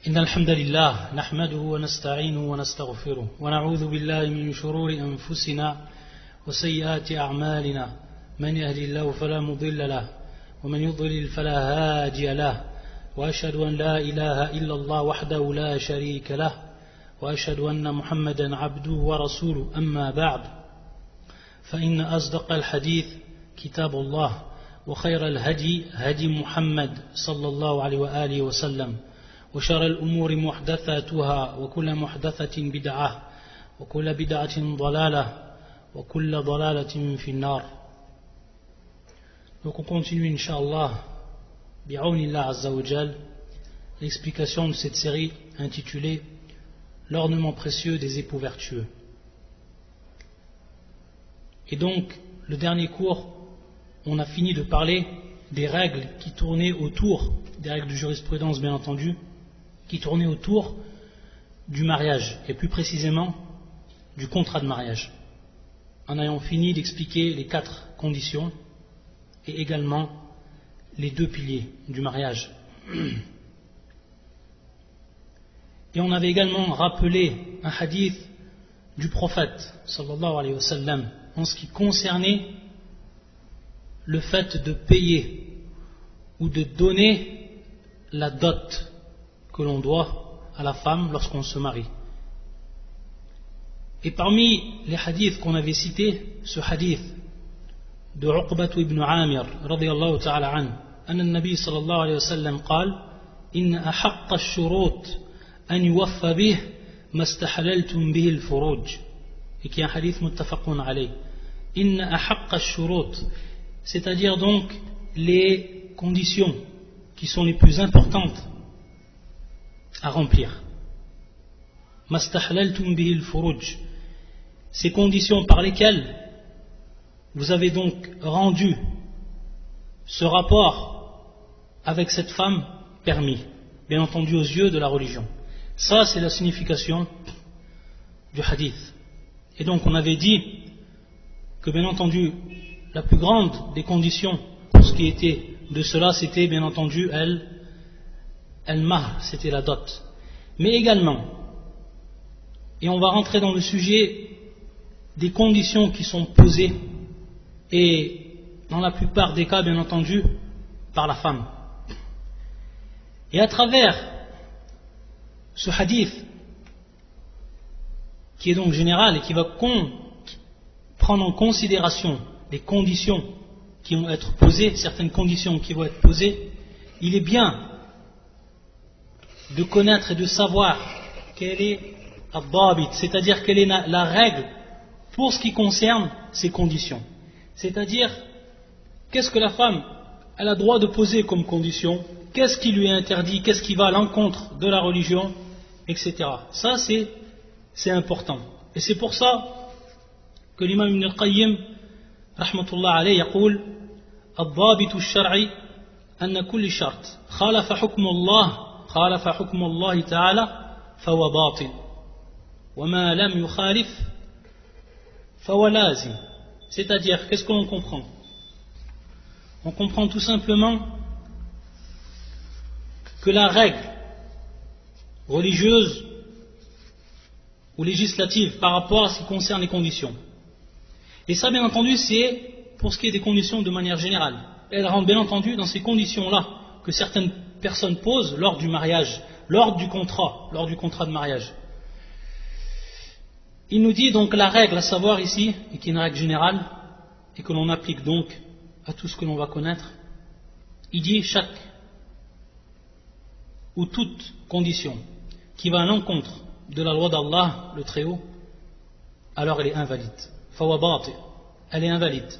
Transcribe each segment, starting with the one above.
إن الحمد لله نحمده ونستعينه ونستغفره ونعوذ بالله من شرور أنفسنا وسيئات أعمالنا من يهدي الله فلا مضل له ومن يضلل فلا هادي له وأشهد أن لا إله إلا الله وحده لا شريك له وأشهد أن محمدا عبده ورسوله أما بعد فإن أصدق الحديث كتاب الله وخير الهدي هدي محمد صلى الله عليه وآله وسلم وشر الأمور محدثاتها وكل محدثة بدعة وكل بدعة ضلالة وكل ضلالة في النار. Donc on continue Inch'Allah bi'awnillah azza wa jal l'explication de cette série intitulée L'ornement précieux des époux vertueux. Et donc le dernier cours on a fini de parler des règles qui tournaient autour, des règles de jurisprudence bien entendu, qui tournaient autour du mariage, et plus précisément du contrat de mariage, en ayant fini d'expliquer les 4 conditions et également les 2 piliers du mariage. Et on avait également rappelé un hadith du prophète sallallahu alayhi wa sallam en ce qui concernait le fait de payer ou de donner la dot que l'on doit à la femme lorsqu'on se marie. Et parmi les hadiths qu'on avait cités, ce hadith de Uqbat ibn Amir radiyallahu ta'ala anhu, أن النبي صلى الله عليه وسلم قال إن أحق الشروط أن يوفى به ما استحللتم به الفروج, et qui est un hadith muttafaqun alayh. إن أحق الشروط, c'est-à-dire donc les conditions qui sont les plus importantes à remplir. Mastahlaltum bihil furuj, ces conditions par lesquelles vous avez donc rendu ce rapport avec cette femme permis, bien entendu aux yeux de la religion. Ça c'est la signification du hadith. Et donc on avait dit que bien entendu la plus grande des conditions pour ce qui était de cela, c'était bien entendu al-mahr, c'était la dot. Mais également, et on va rentrer dans le sujet des conditions qui sont posées, et dans la plupart des cas, bien entendu, par la femme. Et à travers ce hadith, qui est donc général et qui va prendre en considération les conditions qui vont être posées, certaines conditions qui vont être posées, il est bien de connaître et de savoir quelle est al-dhabit, c'est-à-dire quelle est la règle pour ce qui concerne ces conditions. C'est-à-dire, qu'est-ce que la femme elle a droit de poser comme condition, qu'est-ce qui lui est interdit, qu'est-ce qui va à l'encontre de la religion, etc. Ça c'est important. Et c'est pour ça que l'imam Ibn al-Qayyim rahmatullah alayhi يقول الضابط الشرعي أن كل شرط خالف حكم الله تعالى فهو باطل وما لم يخالف فهو لازم. C'est-à-dire, qu'est-ce que l'on comprend? On comprend tout simplement que la règle religieuse ou législative par rapport à ce qui concerne les conditions, et ça bien entendu c'est pour ce qui est des conditions de manière générale, elle rentre bien entendu dans ces conditions-là que certaines personnes posent lors du mariage, lors du contrat de mariage. Il nous dit donc la règle à savoir ici, et qui est une règle générale, et que l'on applique donc à tout ce que l'on va connaître, il dit chaque ou toute condition qui va à l'encontre de la loi d'Allah, le Très-Haut, alors elle est invalide. Fawabati, elle est invalide.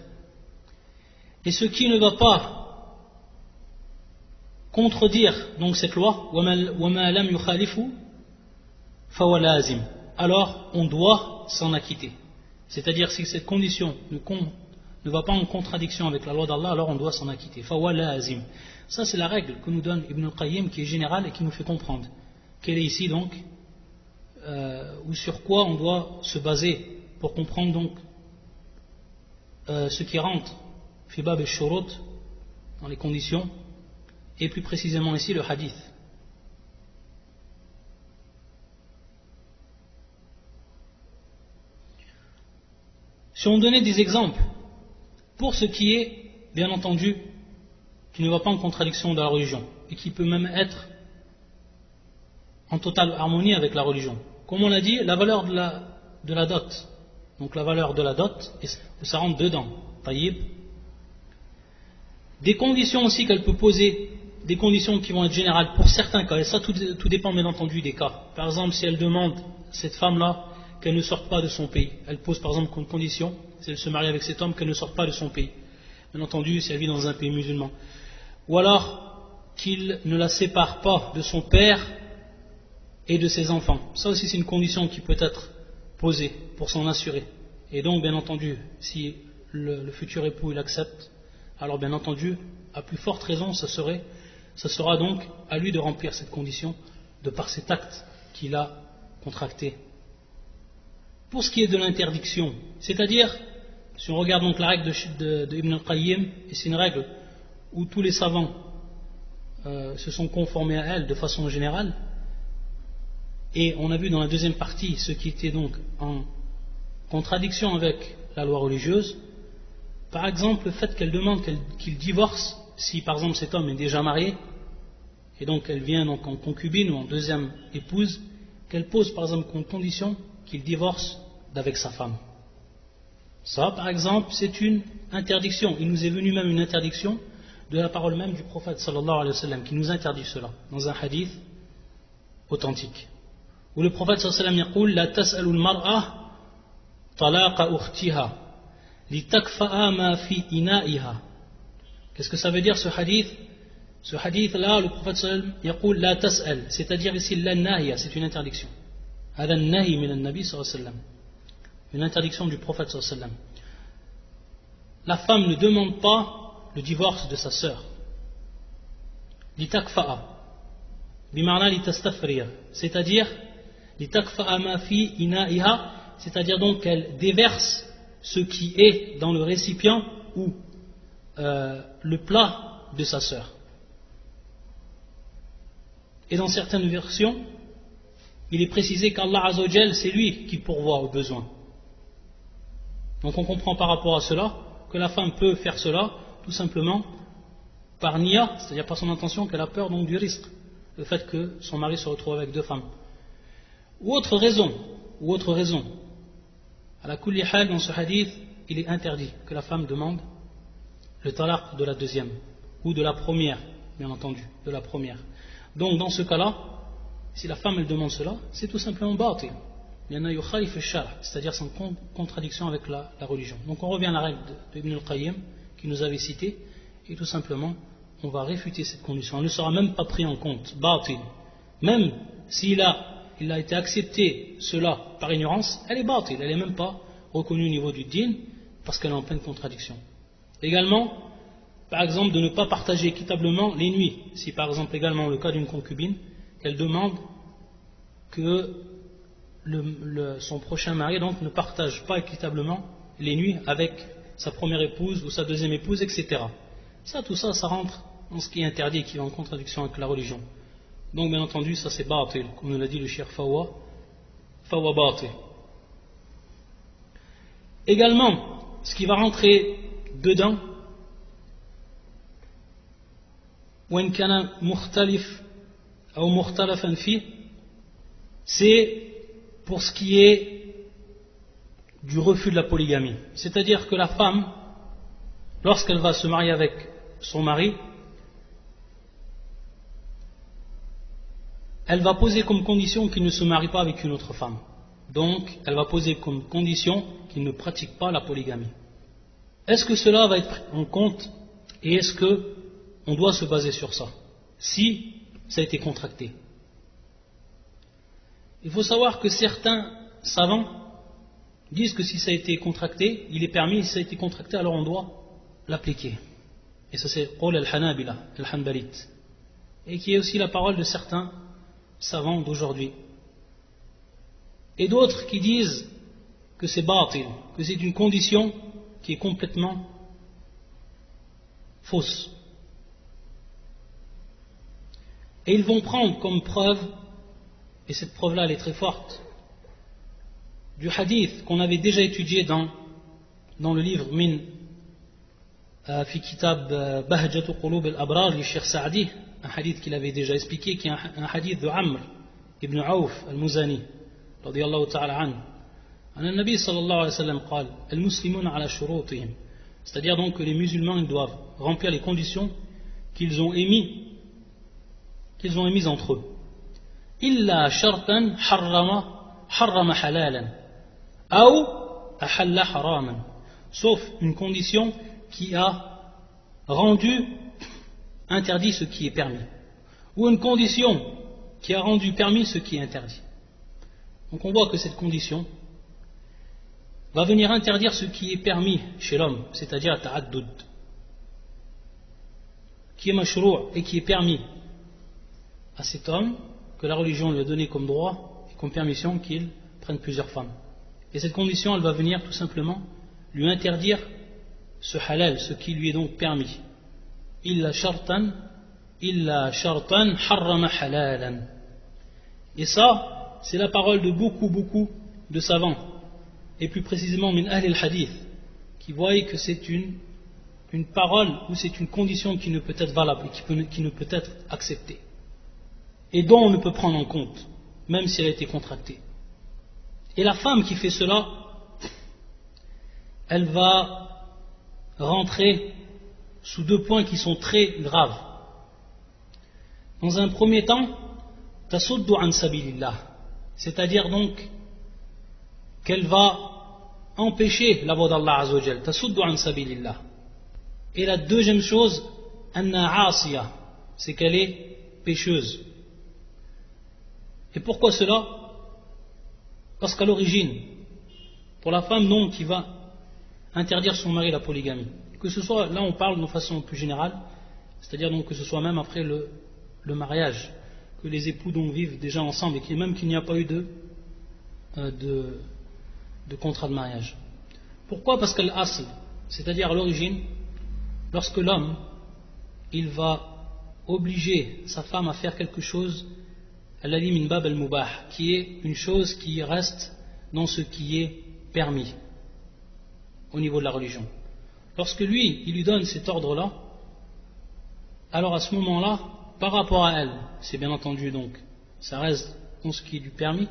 Et ce qui ne va pas contredire donc cette loi, wama lam yukhalifu fawalazim, alors on doit s'en acquitter. C'est-à-dire si cette condition ne va pas en contradiction avec la loi d'Allah, alors on doit s'en acquitter. Fawalazim. Ça c'est la règle que nous donne Ibn al-Qayyim, qui est générale et qui nous fait comprendre quelle est ici donc ou sur quoi on doit se baser pour comprendre donc ce qui rentre fi bab al-shurut, dans les conditions, et plus précisément ici le hadith. Si on donnait des exemples pour ce qui est, bien entendu, qui ne va pas en contradiction de la religion et qui peut même être en totale harmonie avec la religion. Comme on l'a dit, la valeur de la dot. Donc la valeur de la dot, ça rentre dedans. Taïb. Des conditions aussi qu'elle peut poser, des conditions qui vont être générales pour certains cas, et ça tout dépend bien entendu des cas. Par exemple, si elle demande, cette femme-là, qu'elle ne sorte pas de son pays, elle pose par exemple comme condition, si elle se marie avec cet homme, qu'elle ne sorte pas de son pays. Bien entendu, si elle vit dans un pays musulman. Ou alors, qu'il ne la sépare pas de son père et de ses enfants. Ça aussi c'est une condition qui peut être posée pour s'en assurer. Et donc, bien entendu, si le futur époux il accepte, alors bien entendu, à plus forte raison, ça sera donc à lui de remplir cette condition de par cet acte qu'il a contracté. Pour ce qui est de l'interdiction, c'est-à-dire, si on regarde donc la règle de Ibn al-Qayyim, et c'est une règle où tous les savants se sont conformés à elle de façon générale, et on a vu dans la deuxième partie ce qui était donc en contradiction avec la loi religieuse. Par exemple, le fait qu'elle demande qu'il divorce, si par exemple cet homme est déjà marié, et donc elle vient donc en concubine ou en deuxième épouse, qu'elle pose par exemple comme condition qu'il divorce d'avec sa femme. Ça, par exemple, c'est une interdiction. Il nous est venu même une interdiction de la parole même du prophète sallallahu alayhi wa sallam, qui nous interdit cela, dans un hadith authentique. Où le prophète sallallahu alayhi wa sallam yaqul, la tas'alu al-mar'a talaqa ukhtiha li takfa'a ma fi ina'iha. Qu'est-ce que ça veut dire ce hadith? Ce hadith-là, le prophète sallallahu alayhi wa sallam yaqul, la tas'al, c'est-à-dire ici la nahiya, c'est une interdiction. Hada nahi min al-nabi sallallahu alayhi wa sallam. Une interdiction du prophète sallallahu alayhi wa sallam. La femme ne demande pas le divorce de sa sœur. Litakfa'a. Bimarna litastafriya. C'est-à-dire, litakfa'a ma fi ina'iha. C'est-à-dire donc qu'elle déverse ce qui est dans le récipient ou le plat de sa sœur. Et dans certaines versions, il est précisé qu'Allah Azzawajal, c'est lui qui pourvoit aux besoins. Donc on comprend par rapport à cela que la femme peut faire cela tout simplement par niya, c'est-à-dire par son intention qu'elle a peur donc du risque, le fait que son mari se retrouve avec deux femmes. Ou autre raison, à la kulli hal, dans ce hadith, il est interdit que la femme demande le talaq de la deuxième, ou de la première, bien entendu, de la première. Donc dans ce cas-là, si la femme elle demande cela, c'est tout simplement batil. C'est-à-dire sans contradiction avec la religion. Donc on revient à la règle d'Ibn al-Qayyim qui nous avait cité, et tout simplement on va réfuter cette condition. Elle ne sera même pas pris en compte, batil. Même s'il a été accepté cela par ignorance, elle est batil, elle n'est même pas reconnue au niveau du din parce qu'elle est en pleine contradiction. Également, par exemple, de ne pas partager équitablement les nuits. Si par exemple également le cas d'une concubine, qu'elle demande que son prochain mari donc ne partage pas équitablement les nuits avec sa première épouse ou sa deuxième épouse, etc. Tout ça, ça rentre dans ce qui est interdit et qui est en contradiction avec la religion. Donc bien entendu, ça c'est batil, comme nous l'a dit le cheikh Fawa batil. Également, ce qui va rentrer dedans, وإن كان مختلف أو مختلفا فيه, c'est pour ce qui est du refus de la polygamie. C'est-à-dire que la femme, lorsqu'elle va se marier avec son mari, elle va poser comme condition qu'il ne se marie pas avec une autre femme. Donc, elle va poser comme condition qu'il ne pratique pas la polygamie. Est-ce que cela va être pris en compte et est-ce qu'on doit se baser sur ça, si ça a été contracté? Il faut savoir que certains savants disent que si ça a été contracté, il est permis, si ça a été contracté, alors on doit l'appliquer. Et ça c'est Qawl al-Hanabila, al-Hanbalit. Et qui est aussi la parole de certains savants d'aujourd'hui. Et d'autres qui disent que c'est batil, que c'est une condition qui est complètement fausse. Et ils vont prendre comme preuve, et cette preuve-là elle est très forte, du hadith qu'on avait déjà étudié dans dans le livre Min fi kitab Bahjatu Qulub al-Abrar du Cheikh Saadi, un hadith qu'il avait déjà expliqué, qui est un hadith de Amr ibn Auf al-Muzani radiyallahu ta'ala anhu. Le Nabi sallallahu alayhi wa sallam قال المسلمون على شروطهم, c'est-à-dire donc que les musulmans ils doivent remplir les conditions qu'ils ont émises entre eux. إلا شرطا حرم حلالا أو أحل حراما, sauf une condition qui a rendu interdit ce qui est permis, ou une condition qui a rendu permis ce qui est interdit. Donc on voit que cette condition va venir interdire ce qui est permis chez l'homme, c'est-à-dire ta'addud, qui est mashrou' et qui est permis à cet homme, que la religion lui a donné comme droit et comme permission qu'il prenne plusieurs femmes. Et cette condition, elle va venir tout simplement lui interdire ce halal, ce qui lui est donc permis. Illa shartan harrama halalan. Et ça, c'est la parole de beaucoup de savants, et plus précisément min ahl al-hadith, qui voient que c'est une parole ou c'est une condition qui ne peut être valable et qui ne peut être acceptée, et dont on ne peut prendre en compte, même si elle a été contractée. Et la femme qui fait cela, elle va rentrer sous deux points qui sont très graves. Dans un premier temps, tasuddu an sabilillah, c'est-à-dire donc qu'elle va empêcher la voie d'Allah Azza wa Jal, tasuddu an sabilillah. Et la deuxième chose, anna asiya, c'est qu'elle est pécheuse. Et pourquoi cela? Parce qu'à l'origine, pour la femme donc qui va interdire son mari la polygamie, que ce soit, là on parle de façon plus générale, c'est-à-dire donc que ce soit même après le mariage, que les époux donc vivent déjà ensemble et même qu'il n'y a pas eu de contrat de mariage. Pourquoi? Parce qu'elle asl, c'est-à-dire à l'origine, lorsque l'homme il va obliger sa femme à faire quelque chose, al-ali min bab al-mubah, qui est une chose qui reste dans ce qui est permis au niveau de la religion. Lorsque lui, il lui donne cet ordre-là, alors à ce moment-là, par rapport à elle, c'est bien entendu donc, ça reste dans ce qui est du permis,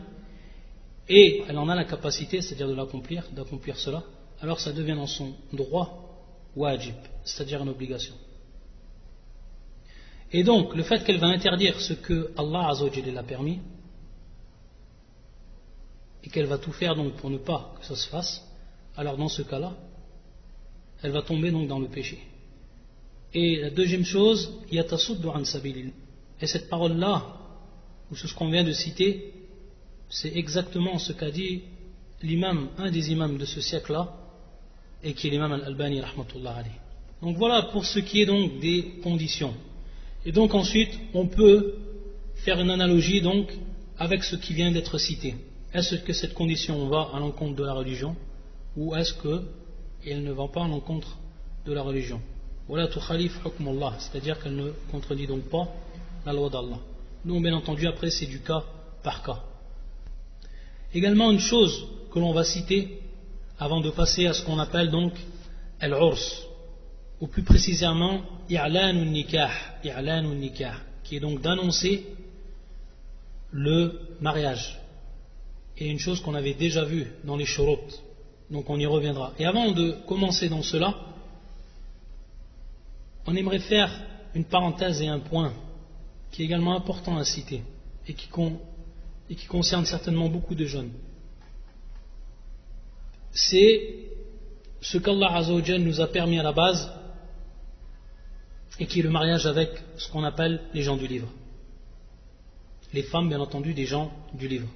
et elle en a la capacité, c'est-à-dire d'accomplir cela, alors ça devient dans son droit wajib, c'est-à-dire une obligation. Et donc, le fait qu'elle va interdire ce que Allah Azza wa Jalla a permis, et qu'elle va tout faire donc pour ne pas que ça se fasse, alors dans ce cas-là, elle va tomber donc dans le péché. Et la deuxième chose, yatasuddu an sabilillah. Et cette parole-là, ou ce qu'on vient de citer, c'est exactement ce qu'a dit l'imam, un des imams de ce siècle-là, et qui est l'imam al-Albani rahmatullah alayhi. Donc voilà pour ce qui est donc des conditions. Et donc ensuite, on peut faire une analogie donc avec ce qui vient d'être cité. Est-ce que cette condition va à l'encontre de la religion, ou est-ce qu'elle ne va pas à l'encontre de la religion? Voilà tout khalif hukm Allah, c'est-à-dire qu'elle ne contredit donc pas la loi d'Allah. Donc bien entendu, après c'est du cas par cas. Également une chose que l'on va citer avant de passer à ce qu'on appelle donc al-urs, ou plus précisément i'lan nikah, qui est donc d'annoncer le mariage. Et une chose qu'on avait déjà vue dans les shurut, donc on y reviendra. Et avant de commencer dans cela, on aimerait faire une parenthèse et un point qui est également important à citer et qui concerne certainement beaucoup de jeunes. C'est ce qu'Allah Azza wa Jalla nous a permis à la base, et qui est le mariage avec ce qu'on appelle les gens du livre. Les femmes, bien entendu, des gens du livre.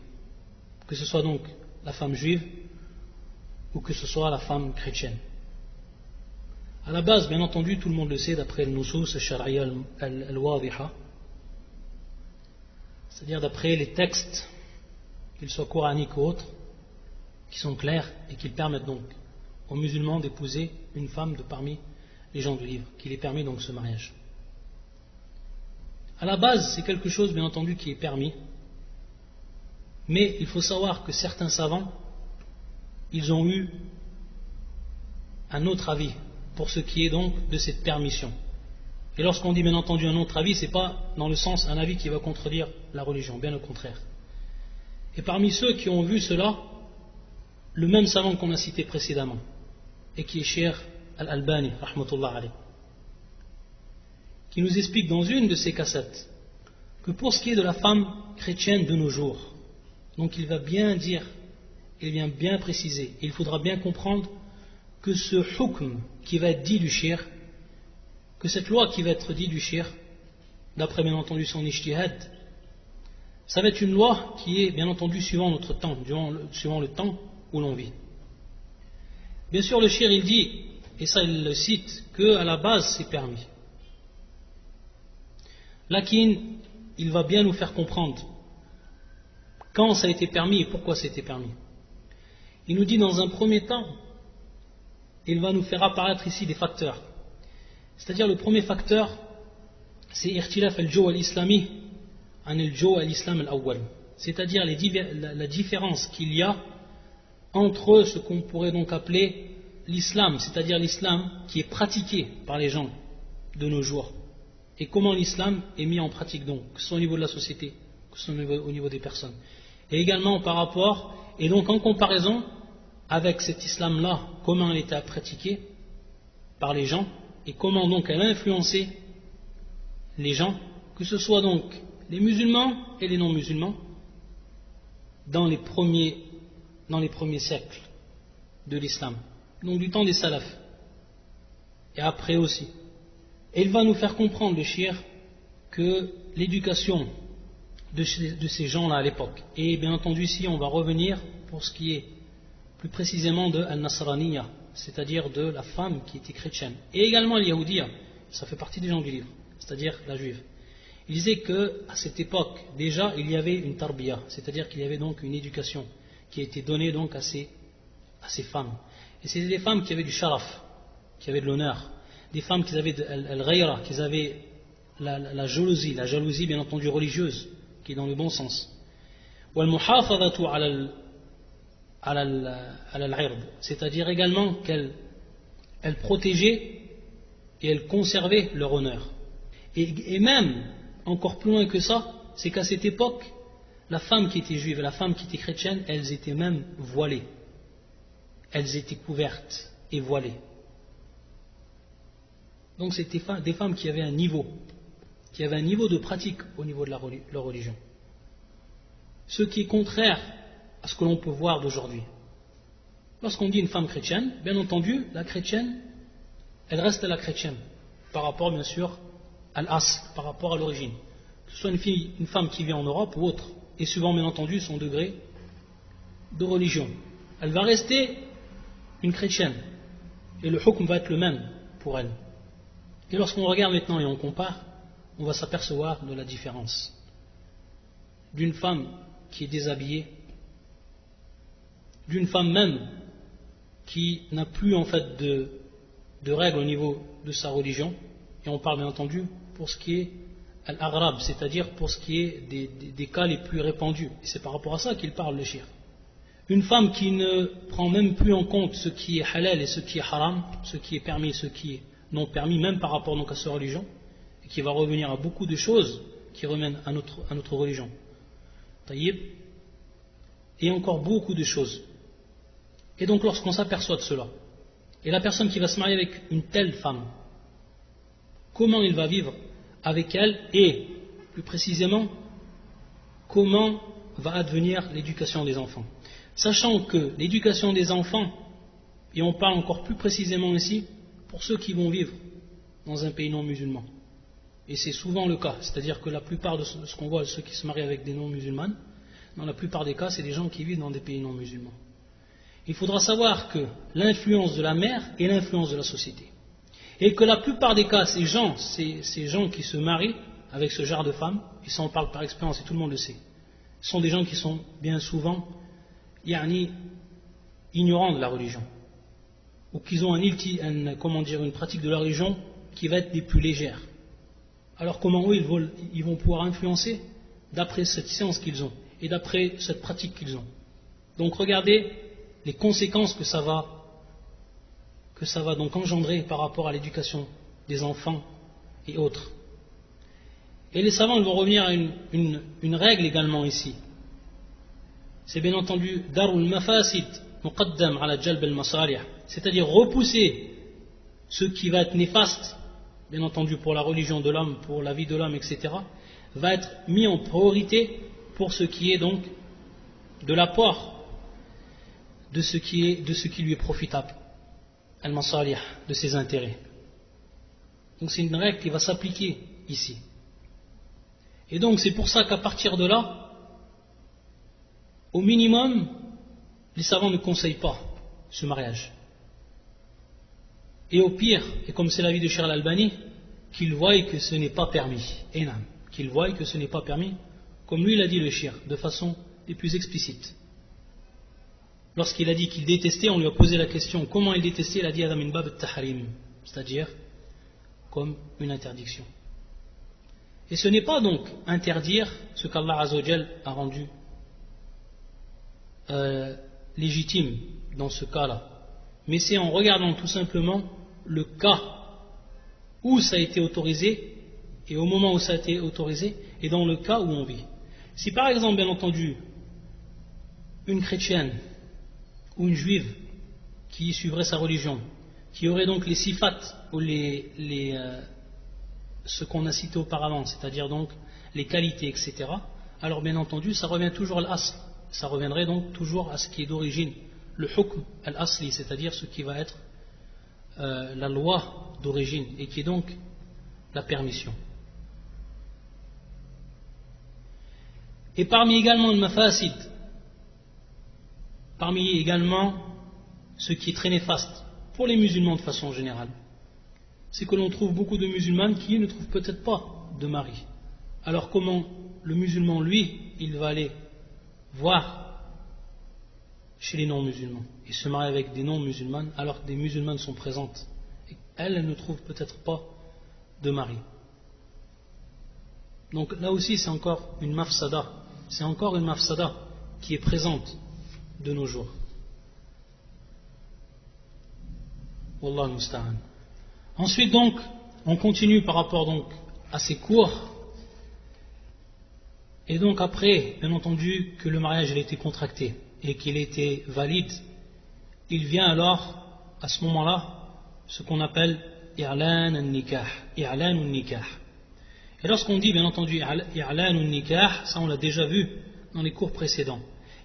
Que ce soit donc la femme juive ou que ce soit la femme chrétienne. À la base, bien entendu, tout le monde le sait d'après le nusus al-shar'iyya al-wadiha, c'est-à-dire d'après les textes, qu'ils soient coraniques ou autres, qui sont clairs et qui permettent donc aux musulmans d'épouser une femme de parmi les gens du livre, qui les permet donc ce mariage. À la base, c'est quelque chose, bien entendu, qui est permis, mais il faut savoir que certains savants, ils ont eu un autre avis pour ce qui est donc de cette permission. Et lorsqu'on dit bien entendu un autre avis, ce n'est pas dans le sens un avis qui va contredire la religion, bien au contraire. Et parmi ceux qui ont vu cela, le même savant qu'on a cité précédemment, et qui est Cheikh Al-Albani, rahmatullah alayh, qui nous explique dans une de ses cassettes que pour ce qui est de la femme chrétienne de nos jours, donc il va bien dire, il vient bien préciser, il faudra bien comprendre que ce hukm qui va être dit du shir, que cette loi qui va être dit du shir, d'après bien entendu son ijtihad, ça va être une loi qui est bien entendu suivant notre temps, suivant le temps où l'on vit. Bien sûr le shir il dit, et ça il le cite, qu'à la base c'est permis. Lakin, il va bien nous faire comprendre quand ça a été permis et pourquoi ça a été permis. Il nous dit dans un premier temps, il va nous faire apparaître ici des facteurs. C'est-à-dire le premier facteur, c'est irtilaf al-jaw al-islami an al-jaw al-islam al-awwal. C'est-à-dire la différence qu'il y a entre ce qu'on pourrait donc appeler l'islam, c'est-à-dire l'islam qui est pratiqué par les gens de nos jours, et comment l'islam est mis en pratique donc, que ce soit au niveau de la société, que ce soit au niveau des personnes. Et également par rapport, et donc en comparaison avec cet islam-là, comment elle était pratiquée par les gens, et comment donc elle a influencé les gens, que ce soit donc les musulmans et les non-musulmans, dans les premiers siècles de l'islam, donc du temps des salafs, et après aussi. Et il va nous faire comprendre, le shir, que l'éducation de ces gens-là à l'époque, et bien entendu ici on va revenir pour ce qui est plus précisément de al-Nasraniya, c'est-à-dire de la femme qui était chrétienne, et également al-Yahudiya, ça fait partie des gens du livre, c'est-à-dire la juive. Il disait qu'à cette époque, déjà il y avait une tarbiya, c'est-à-dire qu'il y avait donc une éducation qui a été donnée donc à ces femmes. Et c'était des femmes qui avaient du sharaf, qui avaient de l'honneur, des femmes qui avaient al-ghayra, qui avaient la jalousie bien entendu religieuse, qui est dans le bon sens. Wal-muhafadhatu ala al-'ird, c'est-à-dire également qu'elles protégeaient et elles conservaient leur honneur. Et même, encore plus loin que ça, c'est qu'à cette époque, la femme qui était juive et la femme qui était chrétienne, elles étaient même voilées. Elles étaient couvertes et voilées. Donc c'était des femmes qui avaient un niveau de pratique au niveau de leur religion. Ce qui est contraire à ce que l'on peut voir d'aujourd'hui. Lorsqu'on dit une femme chrétienne, bien entendu, la chrétienne, elle reste la chrétienne, par rapport bien sûr à l'asl, par rapport à l'origine. Que ce soit une femme qui vit en Europe ou autre, et suivant bien entendu son degré de religion. Elle va rester une chrétienne, et le hukm va être le même pour elle. Et lorsqu'on regarde maintenant et on compare, on va s'apercevoir de la différence d'une femme qui est déshabillée, d'une femme même qui n'a plus en fait de règles au niveau de sa religion, et on parle bien entendu pour ce qui est al-aghrab, c'est-à-dire pour ce qui est des cas les plus répandus, et c'est par rapport à ça qu'il parle le shir. Une femme qui ne prend même plus en compte ce qui est halal et ce qui est haram, ce qui est permis et ce qui est non permis, même par rapport donc à sa religion, et qui va revenir à beaucoup de choses qui remènent à notre religion. Taïb, et encore beaucoup de choses. Et donc lorsqu'on s'aperçoit de cela, et la personne qui va se marier avec une telle femme, comment il va vivre avec elle, et plus précisément, comment va advenir l'éducation des enfants. Sachant que l'éducation des enfants, et on parle encore plus précisément ici, pour ceux qui vont vivre dans un pays non musulman. Et c'est souvent le cas, c'est-à-dire que la plupart de ce qu'on voit, ceux qui se marient avec des non-musulmanes, dans la plupart des cas, c'est des gens qui vivent dans des pays non musulmans. Il faudra savoir que l'influence de la mère est l'influence de la société. Et que la plupart des cas, ces gens qui se marient avec ce genre de femmes, et ça on parle par expérience et tout le monde le sait, sont des gens qui sont bien souvent ignorants de la religion, ou qu'ils ont une pratique de la religion qui va être des plus légères. Alors comment eux ils vont pouvoir influencer d'après cette science qu'ils ont et d'après cette pratique qu'ils ont. Donc regardez les conséquences que que ça va donc engendrer par rapport à l'éducation des enfants et autres. Et les savants vont revenir à une règle également ici. C'est bien entendu darul mafasid muqaddam ala jalb al masalih, c'est-à-dire repousser ce qui va être néfaste, bien entendu pour la religion de l'homme, pour la vie de l'homme, etc., va être mis en priorité pour ce qui est donc de l'apport de ce qui lui est profitable, al-masalih, de ses intérêts. Donc c'est une règle qui va s'appliquer ici. Et donc c'est pour ça qu'à partir de là, au minimum, les savants ne conseillent pas ce mariage. Et au pire, et comme c'est l'avis de Cheikh Al-Albani, qu'ils voient que ce n'est pas permis. Qu'ils voient que ce n'est pas permis, comme lui l'a dit le Cheikh, de façon les plus explicite. Lorsqu'il a dit qu'il détestait, on lui a posé la question comment il détestait, il a dit Adam bab al-tahrim, c'est-à-dire comme une interdiction. Et ce n'est pas donc interdire ce qu'Allah Azzawajal a rendu légitime dans ce cas-là, mais c'est en regardant tout simplement le cas où ça a été autorisé et au moment où ça a été autorisé et dans le cas où on vit. Si par exemple, bien entendu, une chrétienne ou une juive qui suivrait sa religion, qui aurait donc les sifat ou ce qu'on a cité auparavant, c'est-à-dire donc les qualités, etc., alors bien entendu ça revient toujours à l'asl, ça reviendrait donc toujours à ce qui est d'origine, le hukm al-asli, c'est-à-dire ce qui va être la loi d'origine et qui est donc la permission. Et parmi également le mafasid, parmi également ce qui est très néfaste pour les musulmans de façon générale, c'est que l'on trouve beaucoup de musulmanes qui ne trouvent peut-être pas de mari. Alors comment le musulman, lui, il va aller voir chez les non-musulmans et se marier avec des non-musulmanes alors que des musulmanes sont présentes et elles ne trouvent peut-être pas de mari. Donc là aussi c'est encore une mafsada, qui est présente de nos jours. Wallah al-musta'an. Ensuite donc, on continue par rapport donc à ces cours. Et donc après, bien entendu, que le mariage a été contracté et qu'il était valide, il vient alors, à ce moment-là, ce qu'on appelle i'lan al-nikah. I'lan al-nikah. Et lorsqu'on dit, bien entendu, i'lan al-nikah, ça on l'a déjà vu dans les cours précédents.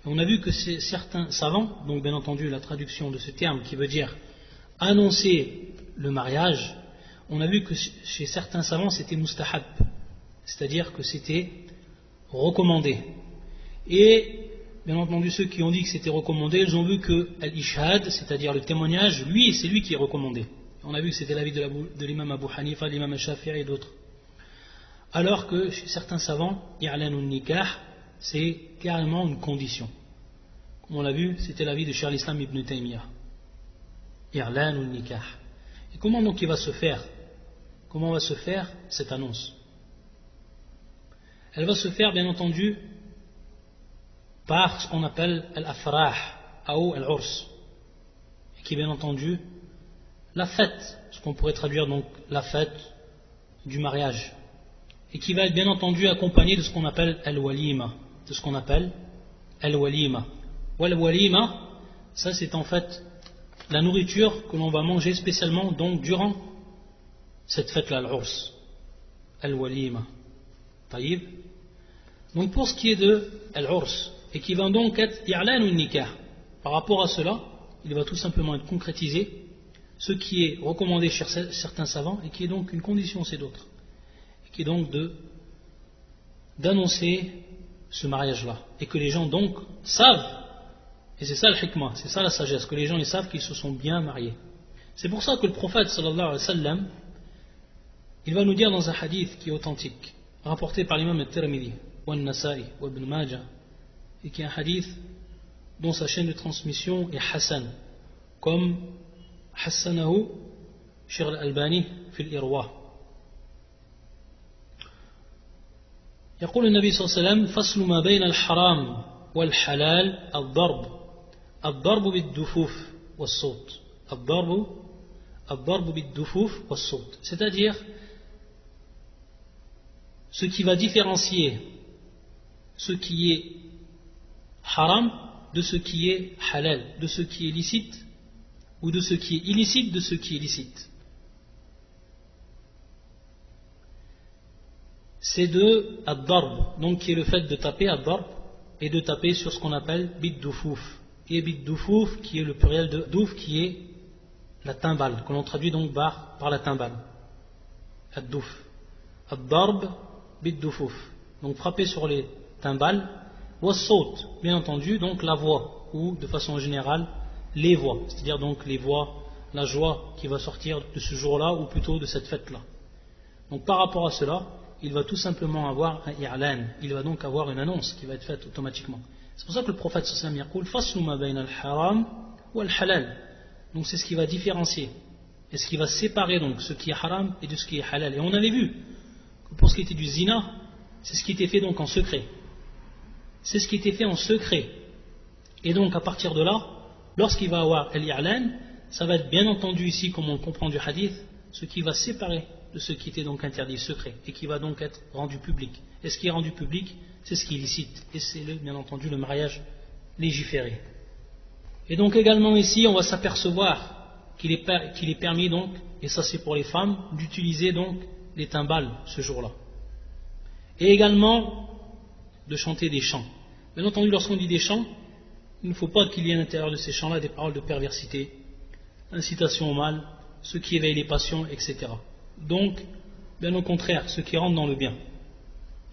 Et on a vu que certains savants, donc bien entendu la traduction de ce terme qui veut dire annoncer le mariage, on a vu que chez certains savants c'était mustahab, c'est-à-dire que c'était recommandé. Et bien entendu ceux qui ont dit que c'était recommandé, ils ont vu que al-ishhad, c'est-à-dire le témoignage, lui c'est lui qui est recommandé. On a vu que c'était l'avis de l'imam Abu Hanifa, l'imam al-Shafi'i et d'autres. Alors que chez certains savants, i'lan al-nikah, c'est carrément une condition. Comme on l'a vu, c'était l'avis de Cheikh al-Islam ibn Taymiyyah. I'lan al-nikah. Et comment donc il va se faire? Comment va se faire cette annonce? Elle va se faire bien entendu par ce qu'on appelle al-afrah ou al-urs, qui est bien entendu la fête, ce qu'on pourrait traduire donc la fête du mariage, et qui va être bien entendu accompagnée de ce qu'on appelle al-walima, Wal-walima, ça c'est en fait la nourriture que l'on va manger spécialement donc durant cette fête-là, al-urs, al-walima. Taïb. Donc pour ce qui est de al-urs, et qui va donc être i'lan ou nikah, par rapport à cela, il va tout simplement être concrétisé ce qui est recommandé chez certains savants et qui est donc une condition chez d'autres, et qui est donc d'annoncer ce mariage-là, et que les gens donc savent, et c'est ça le hikmah, c'est ça la sagesse, que les gens ils savent qu'ils se sont bien mariés. C'est pour ça que le prophète sallallahu alayhi wa sallam, il va nous dire dans un hadith qui est authentique, rapporté par l'imam al-Tirmidhi, ou al-Nasa'i, ou Ibn Majah, et qui est un hadith dont sa chaîne de transmission est Hassan, comme Hassanahu Cheikh al-Albani fil Irwa. يقول النبي صلى الله عليه وسلم فصل ما بين الحرام والحلال الضرب بالدفوف والصوت الضرب ad-darb bid-dufuf was-sawt, c'est-à-dire ce qui va différencier ce qui est haram de ce qui est halal, de ce qui est licite, ou de ce qui est illicite de ce qui est licite. C'est de ad-darb, donc qui est le fait de taper ad-darb, et de taper sur ce qu'on appelle bid-dufuf. Et bid-dufuf, qui est le pluriel de douf, qui est la timbale, que l'on traduit donc par la timbale. Ad-duf. Ad-darb bid-dufuf. Donc frapper sur les timbales. Was-sawt, bien entendu, donc la voix, ou de façon générale, les voix. C'est-à-dire donc les voix, la joie qui va sortir de ce jour-là, ou plutôt de cette fête-là. Donc par rapport à cela, il va tout simplement avoir un i'lan, il va donc avoir une annonce qui va être faite automatiquement. C'est pour ça que le prophète sallallahu alayhi wa sallam faslu ma bayna al-haram wa al-halal. Donc c'est ce qui va différencier et ce qui va séparer donc ce qui est haram et de ce qui est halal. Et on avait vu que pour ce qui était du zina, c'est ce qui était fait donc en secret. C'est ce qui était fait en secret. Et donc à partir de là, lorsqu'il va avoir al-i'lan, ça va être bien entendu ici, comme on le comprend du hadith, ce qui va séparer de ce qui était donc interdit secret et qui va donc être rendu public. Et ce qui est rendu public, c'est ce qui est licite. Et c'est bien entendu le mariage légiféré. Et donc également ici, on va s'apercevoir qu'il est permis donc, et ça c'est pour les femmes, d'utiliser donc les timbales ce jour-là. Et également de chanter des chants. Bien entendu, lorsqu'on dit des chants, il ne faut pas qu'il y ait à l'intérieur de ces chants-là des paroles de perversité, incitation au mal, ce qui éveille les passions, etc. Donc, bien au contraire, ce qui rentre dans le bien.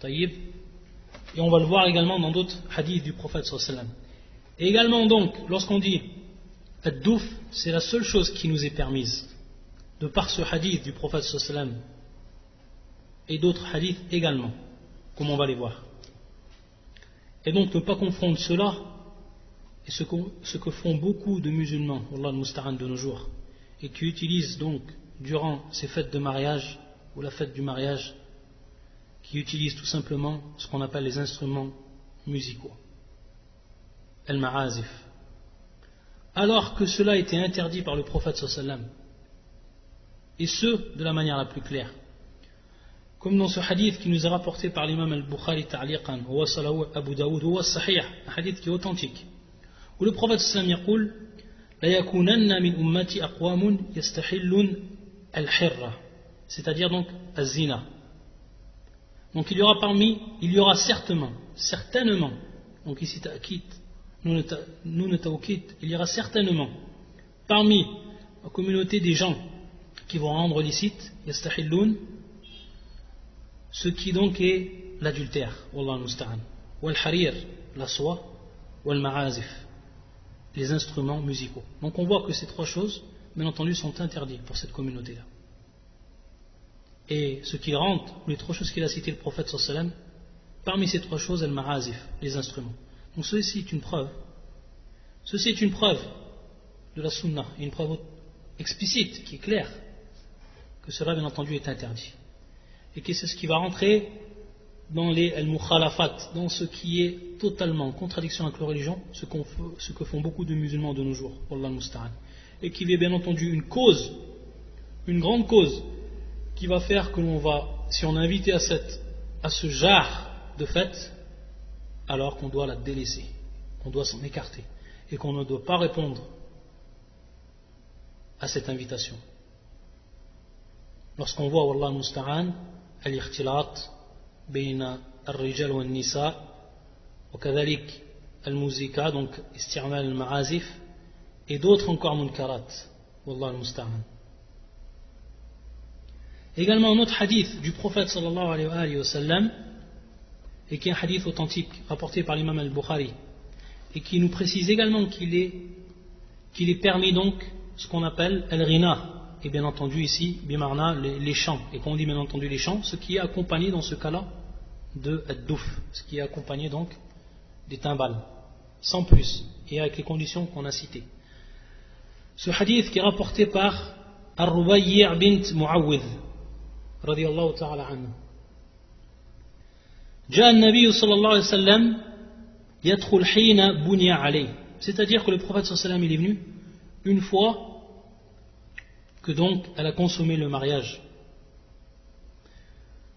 Taïb. Et on va le voir également dans d'autres hadiths du prophète sallallahu alayhi wa sallam. Et également donc, lorsqu'on dit ad-douf, c'est la seule chose qui nous est permise, de par ce hadith du prophète sallallahu alayhi wa sallam, et d'autres hadiths également, comme on va les voir. Et donc ne pas confondre cela et ce que font beaucoup de musulmans, Wallah al-Musta'an de nos jours, et qui utilisent donc durant ces fêtes de mariage ou la fête du mariage, qui utilisent tout simplement ce qu'on appelle les instruments musicaux, al-ma'azif, alors que cela a été interdit par le prophète sallallahu alayhi wa sallam, et ce de la manière la plus claire, comme dans ce hadith qui nous est rapporté par l'imam al-Bukhari ta'liqan wa salahu Abu Daoud wa sahih, un hadith qui est authentique, où le prophète sallallahu alayhi wa sallam dit la yakunanna min ummati aqwamun yastahillun al-hirra, c'est-à-dire donc az-zina. Donc il y aura certainement, donc ici ta'kid, nous tawkid, il y aura certainement parmi la communauté des gens qui vont rendre licite, yastahillun, ce qui donc est l'adultère, wallah al-musta'an, wal-harir, la soie, wal-ma'azif, les instruments musicaux. Donc on voit que ces trois choses, bien entendu, sont interdites pour cette communauté-là. Et ce qui rentre, les trois choses qu'il a citées le prophète sallallahu alayhi wa sallam, parmi ces trois choses, al-ma'azif, les instruments. Donc ceci est une preuve. Ceci est une preuve de la sunna, une preuve explicite, qui est claire, que cela, bien entendu, est interdit. Et que c'est ce qui va rentrer dans les al-mukhalafat, dans ce qui est totalement en contradiction avec la religion, ce que font beaucoup de musulmans de nos jours, wallah al-musta'an. Et qui est bien entendu une cause, une grande cause, qui va faire que l'on va, si on est invité à ce genre de fête, alors qu'on doit la délaisser, qu'on doit s'en écarter, et qu'on ne doit pas répondre à cette invitation. Lorsqu'on voit, wallah al-musta'an, al-ikhtilat bayna al-rijal wa al-nisa, wa kadhalik al-muzika, donc isti'mal al-ma'azif, et d'autres encore munkarat, wallah al-musta'an. Également un autre hadith du prophète sallallahu alayhi wa sallam, et qui est un hadith authentique rapporté par l'imam al-Bukhari, et qui nous précise également qu'il est permis donc ce qu'on appelle al-rina, et bien entendu ici bimarna les chants, et quand on dit bien entendu les chants, ce qui est accompagné dans ce cas-là de ad-douf, ce qui est accompagné donc des timbales, sans plus, et avec les conditions qu'on a citées. Ce hadith qui est rapporté par Ar-Rubayyi' bint Mu'awwidh radiyallahu ta'ala anhu. جاء النبي صلى الله عليه وسلم يدخل حين بني عليه, c'est-à-dire que le prophète sallallahu alayhi wa sallam il est venu une fois que donc elle a consommé le mariage.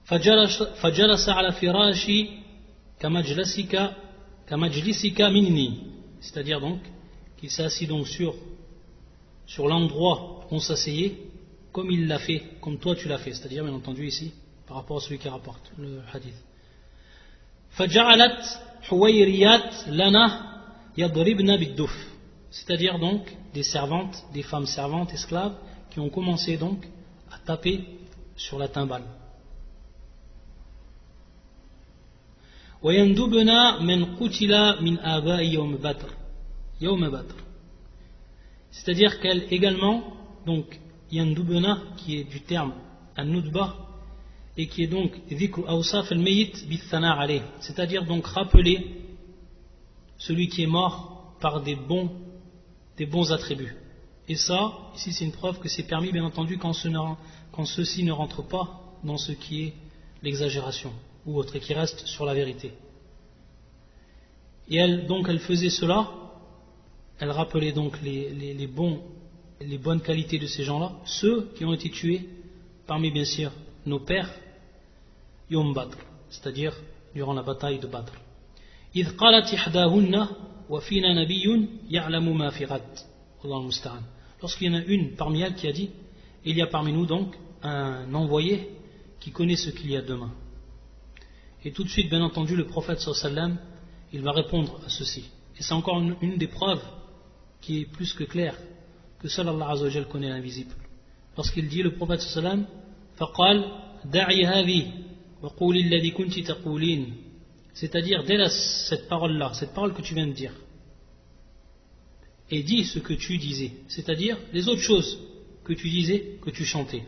فجلس على فراشي كمجلسك مني, c'est-à-dire donc qu'il s'est assis donc sur l'endroit où on s'asseyait comme il l'a fait, comme toi tu l'as fait, c'est-à-dire bien entendu ici par rapport à celui qui rapporte le hadith. فجعلت حويريات لنا يضربن بالدف, c'est-à-dire donc des servantes, des femmes servantes, esclaves, qui ont commencé donc à taper sur la timbale. ويندبنا من قتل من آباء يوم بدر, c'est-à-dire qu'elle également, donc yandubna, qui est du terme an-nudba, et qui est donc dhikru awsaf al-mayyit bithana alayh, c'est-à-dire donc rappeler celui qui est mort par des bons attributs. Et ça, ici c'est une preuve que c'est permis bien entendu quand ceci ne rentre pas dans ce qui est l'exagération ou autre, et qui reste sur la vérité. Et elle faisait cela, elle rappelait donc les bonnes qualités de ces gens-là, ceux qui ont été tués parmi bien sûr nos pères, Yom Badr, c'est-à-dire durant la bataille de Badr. إذ قالت إحداهن وفينا نبي يعلم ما في غد الله المستعان. Lorsqu'il y en a une parmi elles qui a dit, il y a parmi nous donc un envoyé qui connaît ce qu'il y a demain. Et tout de suite, bien entendu, le prophète sallallahu alayhi wa sallam, il va répondre à ceci. Et c'est encore une des preuves qui est plus que claire que seul Allah Azza wa Jal connaît l'invisible. Lorsqu'il dit, le prophète sallallahu alayhi wa sallam, فقال دعي هذه وقولي الذي كنت تقولين, c'est-à-dire délaisse cette parole-là, cette parole que tu viens de dire, et dis ce que tu disais, c'est-à-dire les autres choses que tu disais, que tu chantais.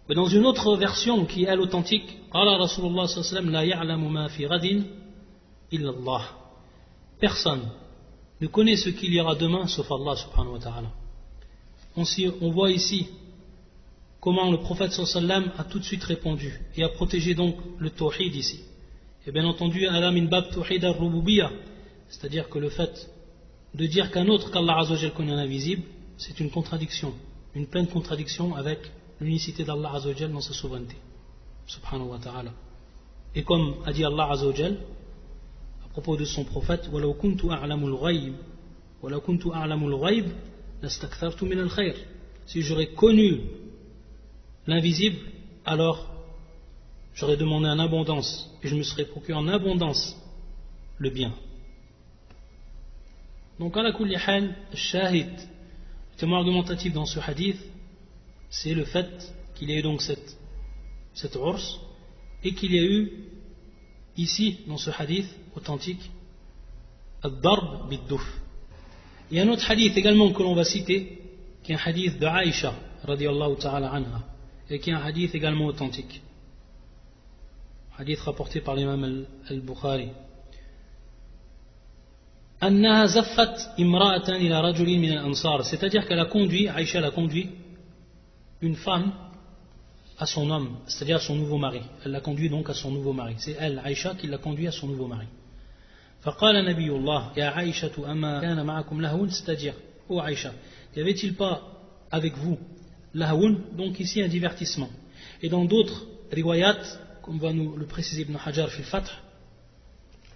Mais dans une autre version qui est elle authentique, قال رسول الله صلى الله عليه وسلم لا يعلم ما في غد إلا الله. Personne ne connaît ce qu'il y aura demain sauf Allah subhanahu wa ta'ala. On voit ici comment le prophète sallallahu alayhi wa sallam a tout de suite répondu et a protégé donc le tawhid ici. Et bien entendu, ala min bab tawhid al-rububiyya, c'est-à-dire que le fait de dire qu'un autre qu'Allah Azza wa Jal connaît l'invisible, c'est une contradiction, une pleine contradiction avec l'unicité d'Allah Azza wa Jal dans sa souveraineté, subhanahu wa ta'ala. Et comme a dit Allah Azza wa Jal à propos de son prophète, وَلَوْ كُنْتُ أَعْلَمُ الْغَيْبِ لَاسْتَكْثَرْتُ مِنَ الْخَيْرِ. Si j'aurais connu l'invisible, alors j'aurais demandé en abondance et je me serais procuré en abondance le bien. Donc à la kulli hal, shahid, le témoin argumentatif dans ce hadith, c'est le fait qu'il y ait donc cette urs et qu'il y a eu ici dans ce hadith authentique ad-darb bid-duf. Il y a un autre hadith également que l'on va citer qui est un hadith de Aïcha radiyallahu ta'ala anha et qui est un hadith également authentique, hadith rapporté par l'imam al-Bukhari. أنها زفت امرأة إلى رجل من الأنصار, c'est-à-dire qu'elle a conduit, Aïcha a conduit une femme à son homme, c'est-à-dire à son nouveau mari. Elle l'a conduit donc à son nouveau mari. C'est elle, Aïcha, qui l'a conduit à son nouveau mari. فقال نبي الله يا عائشة أما كان معكم لهون, c'est-à-dire, ô Aïcha, n'y avait-il pas avec vous lahoun, donc ici un divertissement. Et dans d'autres riwayat, comme va nous le préciser Ibn Hajar fi al-Fath,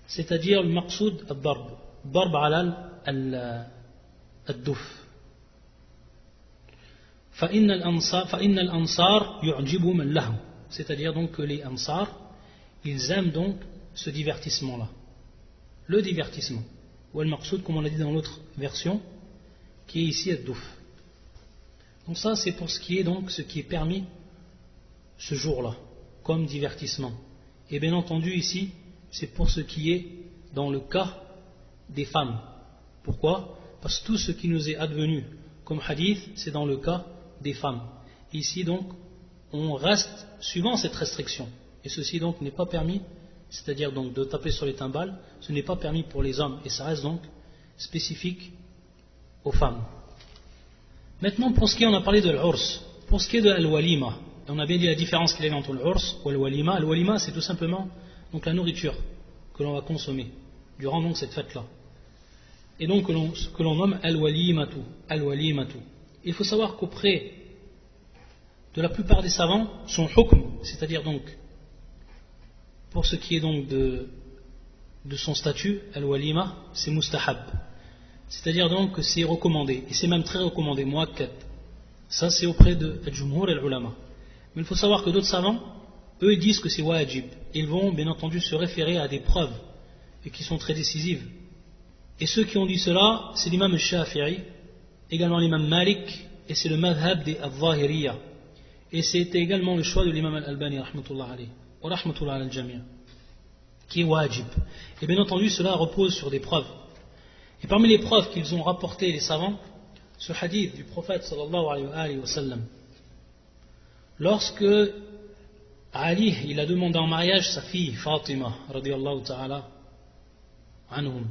c'est-à-dire le maqsoud ad-darb, darb ala al-duf. فإن الأنصار يعجبهم اللهو, c'est-à-dire donc que les ansar, ils aiment donc ce divertissement-là, le divertissement, ou al-maqsoud comme on l'a dit dans l'autre version, qui est ici ad-duf. Donc ça c'est pour ce qui est donc ce qui est permis ce jour-là comme divertissement. Et bien entendu ici c'est pour ce qui est dans le cas des femmes. Pourquoi? Parce que tout ce qui nous est advenu comme hadith, c'est dans le cas des femmes. Ici donc on reste suivant cette restriction, et ceci donc n'est pas permis, c'est-à-dire donc de taper sur les timbales, ce n'est pas permis pour les hommes, et ça reste donc spécifique aux femmes. Maintenant pour ce qui est, on a parlé de l'urs, pour ce qui est de al-walima, on a bien dit la différence qu'il y avait entre l'urs ou al-walima. Al-walima c'est tout simplement donc la nourriture que l'on va consommer durant donc cette fête-là, et donc que l'on nomme al-walimatu. Il faut savoir qu'auprès de la plupart des savants, son hukm, c'est-à-dire donc, pour ce qui est donc de son statut, al-walima, c'est mustahab. C'est-à-dire donc que c'est recommandé, et c'est même très recommandé, muakkad. Ça c'est auprès de al-jumhur et al-ulama. Mais il faut savoir que d'autres savants, eux ils disent que c'est wajib. Ils vont bien entendu se référer à des preuves, et qui sont très décisives. Et ceux qui ont dit cela, c'est l'imam al-Shafi'i, également l'imam Malik, et c'est le madhab des al-Zahiriyya. Et c'était également le choix de l'imam al-Albani, rahmatullah alayhi, wa rahmatullah al-Jami', qui est wajib. Et bien entendu, cela repose sur des preuves. Et parmi les preuves qu'ils ont rapportées, les savants, ce hadith du prophète sallallahu alayhi wa sallam, lorsque Ali, il a demandé en mariage sa fille Fatima, radiyallahu ta'ala anhum.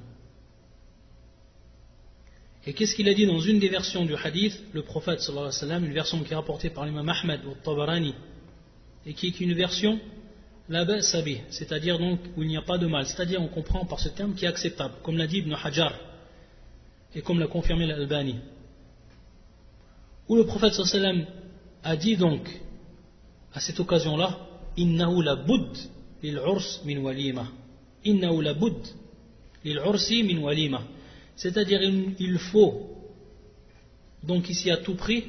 Et qu'est-ce qu'il a dit dans une des versions du hadith, le prophète sallallahu alayhi wa sallam, une version qui est rapportée par l'imam Ahmad ou Tabarani, et qui est une version la ba'sa bih, c'est-à-dire donc où il n'y a pas de mal, c'est-à-dire on comprend par ce terme qui est acceptable, comme l'a dit Ibn Hajar, et comme l'a confirmé l'Albani, où le prophète sallallahu alayhi wa sallam a dit donc, à cette occasion-là, innahu la budd lil urs min walima, innahu la budd lil ursi min walima. C'est-à-dire il faut, donc ici à tout prix,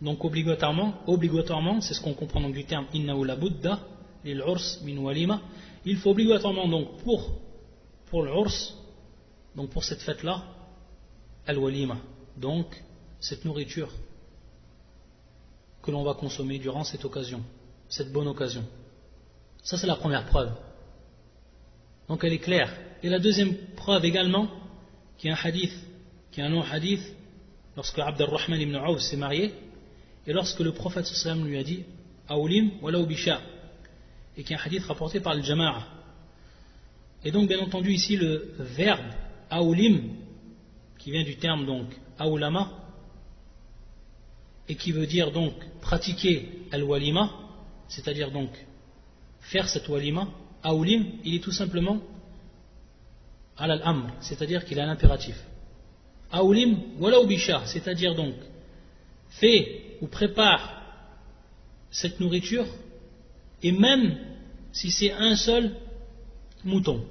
donc obligatoirement, c'est ce qu'on comprend donc du terme innahu la budda lil urs min walima, il faut obligatoirement donc pour le urs, donc pour cette fête-là, al walima, donc cette nourriture que l'on va consommer durant cette occasion, cette bonne occasion. Ça c'est la première preuve. Donc elle est claire. Et la deuxième preuve également, qui est un hadith, qui est un long hadith, lorsque Abd al-Rahman ibn Awf s'est marié, et lorsque le prophète sallallahu alayhi wa sallam lui a dit Aoulim wala bisha, et qui est un hadith rapporté par le Jama'a. Et donc bien entendu ici le verbe Aoulim, qui vient du terme donc Aoulama, et qui veut dire donc pratiquer al-walima, c'est-à-dire donc faire cette walima, Aoulim, il est tout simplement al-amr, c'est-à-dire qu'il a l'impératif. Aoulim wala bisha, c'est-à-dire donc fais ou prépare cette nourriture, et même si c'est un seul mouton,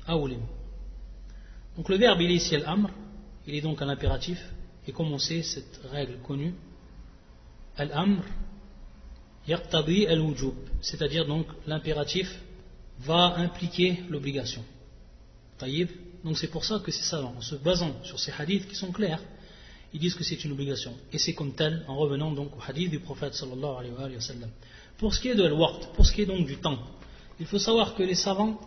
Aoulim. Donc le verbe il est ici al-amr, il est donc un impératif, et comme on sait cette règle connue, al-amr yaqtadi al-wujub, c'est-à-dire donc l'impératif va impliquer l'obligation. Taïb. Donc c'est pour ça que ces savants, en se basant sur ces hadiths qui sont clairs, ils disent que c'est une obligation. Et c'est comme tel, en revenant donc au hadith du prophète sallallahu alayhi wa sallam. Pour ce qui est de al-waqt, pour ce qui est donc du temps, il faut savoir que les savants,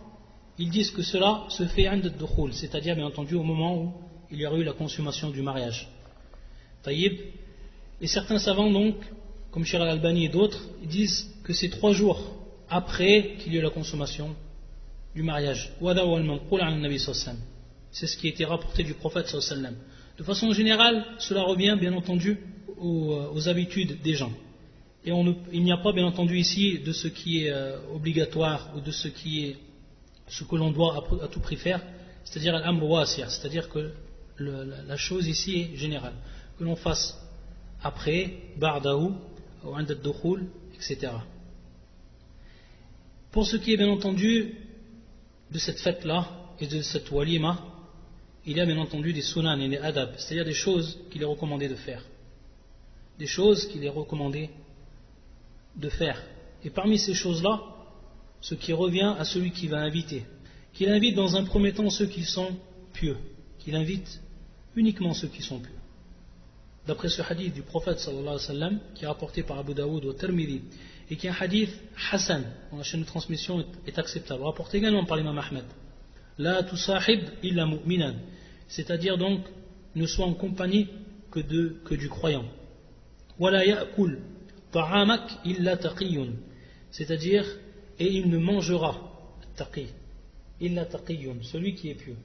ils disent que cela se fait ind ad-dukhul, c'est-à-dire bien entendu au moment où il y aura eu la consommation du mariage. Taïb. Et certains savants donc, comme Cheikh al-Albani et d'autres, ils disent que c'est 3 jours après qu'il y ait la consommation du mariage. C'est ce qui a été rapporté du prophète sallallahu alayhi wa sallam. De façon générale, cela revient bien entendu aux habitudes des gens. Et il n'y a pas bien entendu ici de ce qui est obligatoire ou de ce que l'on doit à tout prix faire, c'est-à-dire al-amr wasi', c'est-à-dire que la chose ici est générale, que l'on fasse après, ba'dahu, ou 'inda ad-dukhul, etc. Pour ce qui est bien entendu de cette fête-là et de cette walima, il y a bien entendu des sunan et des adab, c'est-à-dire des choses qu'il est recommandé de faire. Des choses qu'il est recommandé de faire. Et parmi ces choses-là, ce qui revient à celui qui va inviter, qu'il invite dans un premier temps ceux qui sont pieux, qu'il invite uniquement ceux qui sont pieux. D'après ce hadith du prophète sallallahu alayhi wa sallam, qui est rapporté par Abu Daoud au Tirmidhi, et qui est un hadith Hassan, dont la chaîne de transmission est acceptable, rapporté également par l'imam Ahmed. La tusahib illa mu'minan, c'est-à-dire donc ne soit en compagnie que du croyant. Wala ya'kul ta'amak illa taqiyun, c'est-à-dire et il ne mangera taqi illa taqiyun, celui qui est pieux.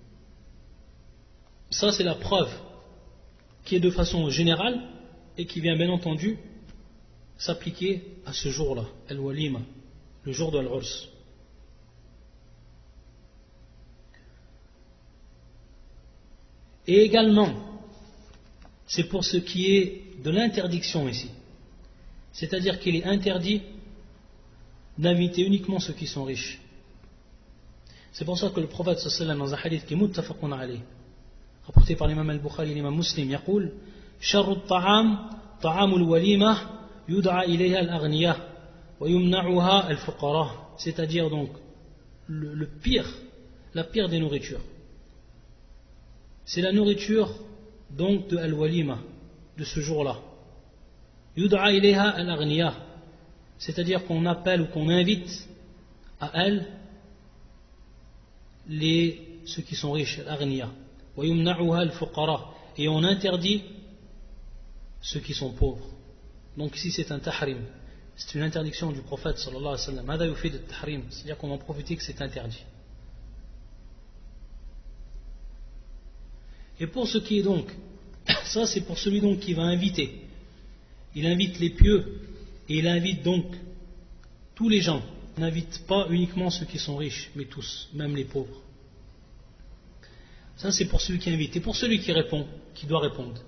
Ça c'est la preuve qui est de façon générale et qui vient bien entendu s'appliquer à ce jour-là, al-walima, le jour de al-urs. Et également, c'est pour ce qui est de l'interdiction ici. C'est-à-dire qu'il est interdit d'inviter uniquement ceux qui sont riches. C'est pour ça que le prophète sallallahu alayhi wa sallam, dans un hadith qui est muttafaqun alayh, rapporté par l'imam al-Bukhari et l'imam Muslim, يقول شر الطعام طعام الوليمة يدعى إليها الأغنياء ويمنعها الفقراء. C'est-à-dire donc le pire, la pire des nourritures, c'est la nourriture donc de al-walima, de ce jour-là. Yud'a ilayha al-aghniya, c'est-à-dire qu'on appelle ou qu'on invite à elle ceux qui sont riches, al-aghniya. Wa yumna'uha al-fuqara, et on interdit ceux qui sont pauvres. Donc ici c'est un tahrim, c'est une interdiction du prophète sallallahu alayhi wa sallam. Mada yufid al-tahrim, c'est-à-dire qu'on en profite que c'est interdit. Et pour ce qui est donc, ça c'est pour celui donc qui va inviter. Il invite les pieux et il invite donc tous les gens. Il n'invite pas uniquement ceux qui sont riches, mais tous, même les pauvres. Ça c'est pour celui qui invite. Et pour celui qui répond, qui doit répondre.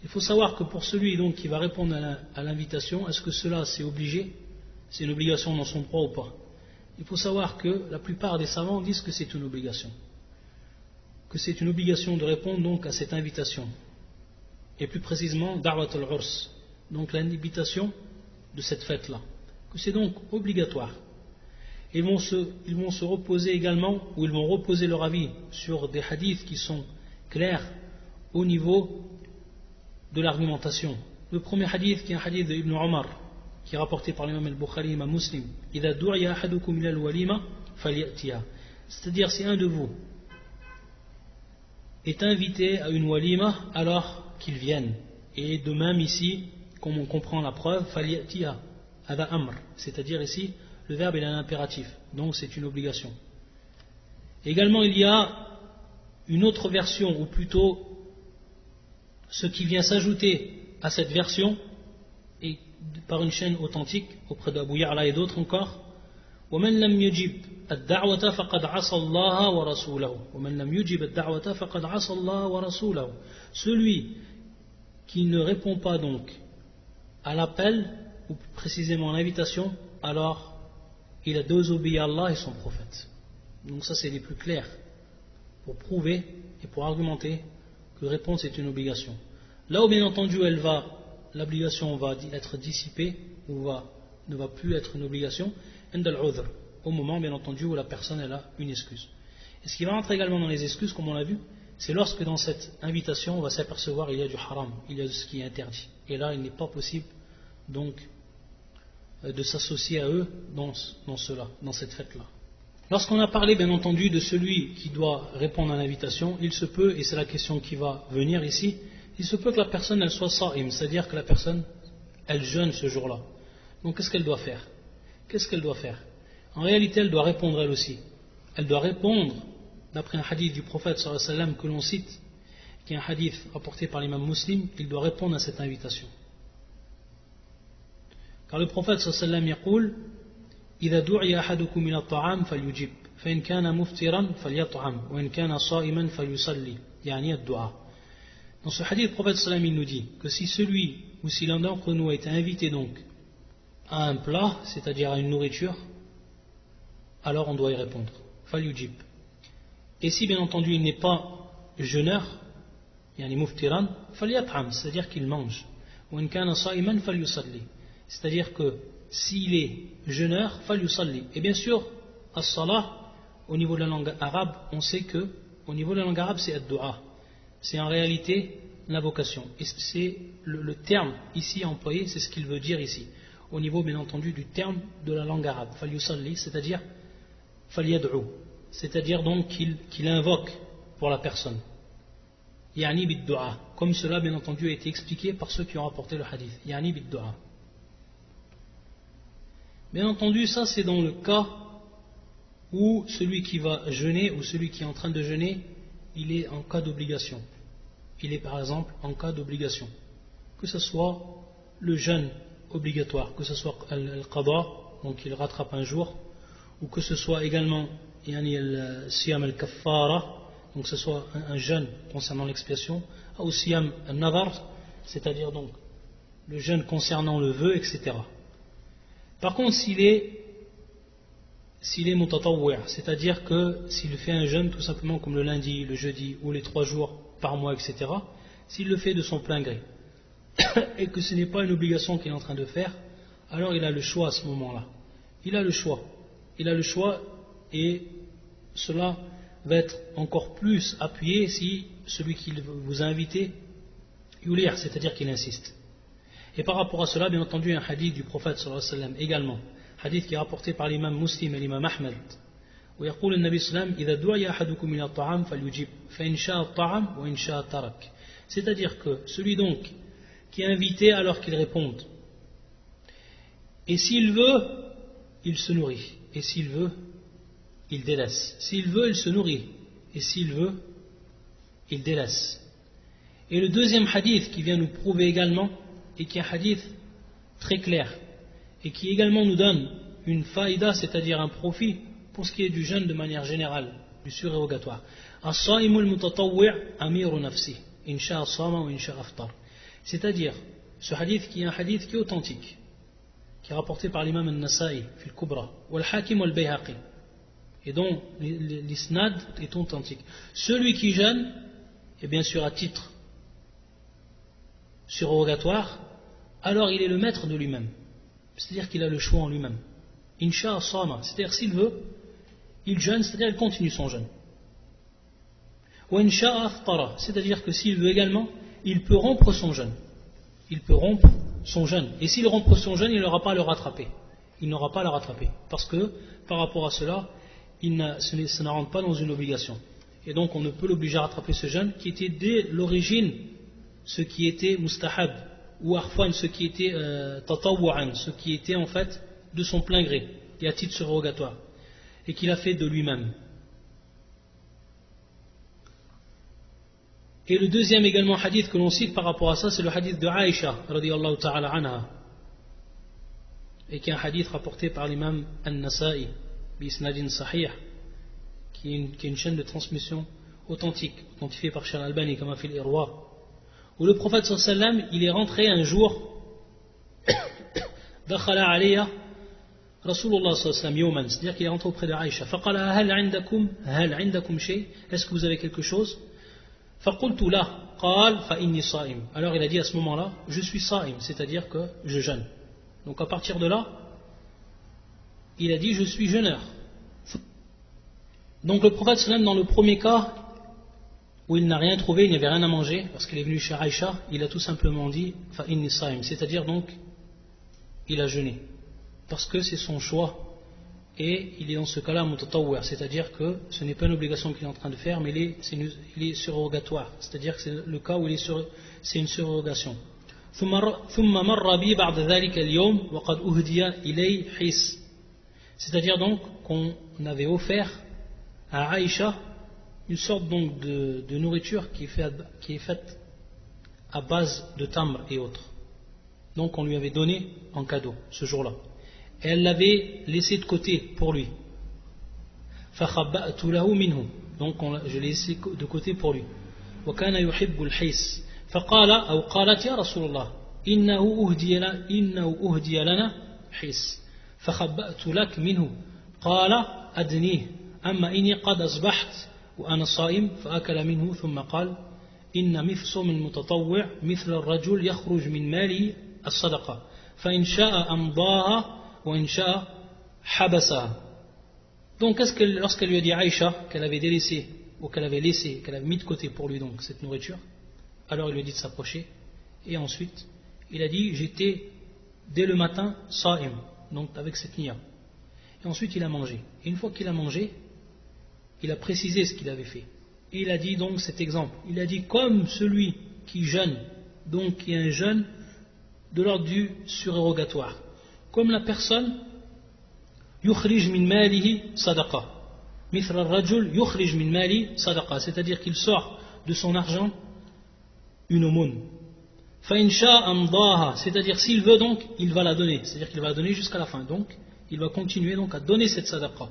Il faut savoir que pour celui donc qui va répondre à l'invitation, est-ce que cela c'est obligé? C'est une obligation dans son droit ou pas? Il faut savoir que la plupart des savants disent que c'est une obligation. Que c'est une obligation de répondre donc à cette invitation. Et plus précisément, da'wat al-urs, donc l'invitation de cette fête-là. Que c'est donc obligatoire. Ils vont se reposer également, ou ils vont reposer leur avis sur des hadiths qui sont clairs au niveau de l'argumentation. Le premier hadith qui est un hadith d'Ibn Omar, qui est rapporté par l'imam al-Bukhari et l'imam Muslim. إِذَا دُعِيَ أَحَدُكُمْ إِلَى الْوَلِيمَةِ فَلْيَأْتِيَا. C'est-à-dire si un de vous est invité à une walima, alors qu'il vienne. Et de même ici, comme on comprend la preuve, فَلْيَأْتِيَا هذا أمر, c'est-à-dire ici le verbe est un impératif, donc c'est une obligation. Également il y a une autre version, ou plutôt ce qui vient s'ajouter à cette version, et par une chaîne authentique auprès d'Abu Ya'la et d'autres encore, وَمَنْ لَمْ يُجِبْ الدَّعْوَةَ فَقَدْ عَصَى اللَّهَ وَرَسُولَهُ وَمَنْ لَمْ يُجِبْ الدَّعْوَةَ فَقَدْ عَصَى اللَّهَ وَرَسُولَهُ. Celui qui ne répond pas donc à l'appel, ou précisément à l'invitation, alors il a désobéi à Allah et son prophète. Donc ça c'est les plus clairs pour prouver et pour argumenter que répondre c'est une obligation. Là où bien entendu l'obligation va être dissipée ou ne va plus être une obligation, au moment bien entendu où la personne elle a une excuse. Et ce qui va rentrer également dans les excuses, comme on l'a vu, c'est lorsque dans cette invitation on va s'apercevoir il y a du haram, il y a de ce qui est interdit. Et là il n'est pas possible donc de s'associer à eux dans cette fête-là. Lorsqu'on a parlé bien entendu de celui qui doit répondre à l'invitation, il se peut, et c'est la question qui va venir ici, il se peut que la personne elle soit sa'im, c'est-à-dire que la personne elle jeûne ce jour-là. Donc qu'est-ce qu'elle doit faire? En réalité elle doit répondre elle aussi. Elle doit répondre d'après un hadith du prophète sallallahu alayhi wa sallam que l'on cite, qui est un hadith rapporté par l'imam Muslim, il doit répondre à cette invitation. Car le prophète sallallahu alayhi wa sallam يقول إذا دعي أحدكم إلى الطعام فليجب فإن كان مفطرا فليطعم وإن كان صائما فليصلي يعني الدعاء. Dans ce hadith, le prophète sallallahu alayhi wa sallam nous dit que si celui ou si l'un d'entre nous a été invité donc à un plat, c'est-à-dire à une nourriture, alors on doit y répondre. Falyujib. Et si bien entendu il n'est pas jeûneur, yani muftiran, falyat'am, c'est-à-dire qu'il mange. Ou in kana sa'iman falyusalli. C'est-à-dire que s'il est jeûneur, falyusalli. Et bien sûr, as-salah, au niveau de la langue arabe, on sait que au niveau de la langue arabe, c'est ad-du'a. C'est en réalité l'invocation. Et c'est le terme ici employé, c'est ce qu'il veut dire ici. Au niveau, bien entendu, du terme de la langue arabe. Falyusalli, c'est-à-dire falyad'u. C'est-à-dire donc qu'il invoque pour la personne. Yani bid-du'a. Comme cela, bien entendu, a été expliqué par ceux qui ont rapporté le hadith. Yani bid-du'a. Bien entendu, ça c'est dans le cas où celui qui va jeûner ou celui qui est en train de jeûner, il est en cas d'obligation. Il est par exemple en cas d'obligation. Que ce soit le jeûne obligatoire, que ce soit al-qada, donc il rattrape un jour, ou que ce soit également yani al-siyam al-kaffara, donc que ce soit un jeûne concernant l'expiation, ou siyam an-nadar, c'est-à-dire donc le jeûne concernant le vœu, etc. Par contre, s'il est mutatawwi', c'est-à-dire que s'il fait un jeûne tout simplement comme le lundi, le jeudi ou les 3 jours par mois, etc., s'il le fait de son plein gré et que ce n'est pas une obligation qu'il est en train de faire, alors il a le choix à ce moment-là. Il a le choix et cela va être encore plus appuyé si celui qui vous a invité yulir, c'est-à-dire qu'il insiste. Et par rapport à cela, bien entendu, un hadith du prophète sallallahu alayhi wa sallam également, hadith qui est rapporté par l'imam Muslim et l'imam Ahmed, où يقول النبي صلى الله عليه وسلم إذا دعي أحدكم إلى الطعام فليجب فإن شاء الطعام وإن شاء ترك. C'est-à-dire que celui donc qui est invité alors qu'il réponde, et s'il veut, il se nourrit, et s'il veut, il délaisse. S'il veut, il se nourrit, et s'il veut, il délaisse. Et le deuxième hadith qui vient nous prouver également, et qui est un hadith très clair, et qui également nous donne une faïda, c'est-à-dire un profit, pour ce qui est du jeûne de manière générale, du surérogatoire. As-sa'imul mutatawwi' amiru nafsi, insha as-sama ou insha aftar. C'est-à-dire, ce hadith qui est un hadith qui est authentique, qui est rapporté par l'imam al-Nasa'i, fil Kubra, ou al-Hakim ou al-Bayhaqi, et dont l'isnad est authentique. Celui qui jeûne, est bien sûr à titre surrogatoire, alors il est le maître de lui-même. C'est-à-dire qu'il a le choix en lui-même. Insha as-sama, c'est-à-dire s'il veut, il jeûne, c'est-à-dire il continue son jeûne. Ou insha aftara, c'est-à-dire que s'il veut également, il peut rompre son jeûne. Il peut rompre son jeûne. Et s'il rompt son jeûne, il n'aura pas à le rattraper. Il n'aura pas à le rattraper. Parce que, par rapport à cela, ça ne rentre pas dans une obligation. Et donc, on ne peut l'obliger à rattraper ce jeûne qui était dès l'origine ce qui était mustahab, ou arfan, ce qui était tatawwa'an, ce qui était en fait de son plein gré, et à titre surrogatoire, et qu'il a fait de lui-même. Et le deuxième également hadith que l'on cite par rapport à ça, c'est le hadith de Aïcha, radiyallahu ta'ala anha, et qui est un hadith rapporté par l'imam An-Nasa'i, bi-isnadin sahih, qui est une chaîne de transmission authentique, authentifiée par Cheikh Al-Albani, comme a fait l'Irwa, où le prophète sallallahu alayhi wa sallam, il est rentré un jour, dakhala alayya Rasulullah sallallahu alayhi wa sallam yawman, c'est-à-dire qu'il est rentré auprès de Aïcha, faqala hal indakum shay, est-ce que vous avez quelque chose? Faqultu la, qal fa inni sa'im. Alors il a dit à ce moment-là, je suis sa'im, c'est-à-dire que je jeûne. Donc à partir de là, il a dit je suis jeûneur. Donc le prophète sallallahu alayhi wa sallam, dans le premier cas où il n'a rien trouvé, il n'y avait rien à manger, parce qu'il est venu chez Aïcha, il a tout simplement dit fa inni sa'im, c'est-à-dire donc il a jeûné, parce que c'est son choix, et il est dans ce cas-là mutatawwi', c'est-à-dire que ce n'est pas une obligation qu'il est en train de faire, mais il est surrogatoire, c'est-à-dire que c'est le cas où c'est une surrogation. ثم مر بي بعد ذلك اليوم وقد أهدي إلي حس, c'est-à-dire donc qu'on avait offert à Aïcha une sorte donc de nourriture qui est faite à base de tamr et autres. Donc on lui avait donné en cadeau ce jour-là. Et elle l'avait laissé de côté pour lui. فَخَبَّأْتُ لَهُ مِنْهُ, donc je l'ai laissé de côté pour lui. وَكَانَ يُحِبُّ الْحِيسِ فقال أو قالت يا رسول الله إنه أهدي لنا حيس فخبأت لك منه قال أدنيه أما إني قد أصبحت وأنا صائم فأكل منه ثم قال إن مفصم المتطوع مثل الرجل يخرج من ماله الصدقة فإن شاء أمضاها وإن شاء حبسها. Donc lorsqu'elle lui a dit Aïcha qu'elle avait délaissé ou qu'elle avait laissé, qu'elle avait mis de côté pour lui donc cette nourriture, alors il lui a dit de s'approcher, et ensuite il a dit j'étais dès le matin sa'im, donc avec cette niya, et ensuite il a mangé, et une fois qu'il a mangé, il a précisé ce qu'il avait fait, et il a dit donc cet exemple, il a dit comme celui qui jeûne, donc qui est un jeûne de l'ordre du surérogatoire, comme la personne yukhrij min malihi sadaqa, mithra rajul yukhrij min mali sadaqa, c'est-à-dire qu'il sort de son argent une aumône. Fa insha amdaha, c'est-à-dire s'il veut donc, il va la donner, c'est-à-dire qu'il va la donner jusqu'à la fin. Donc, il va continuer donc à donner cette sadaqa.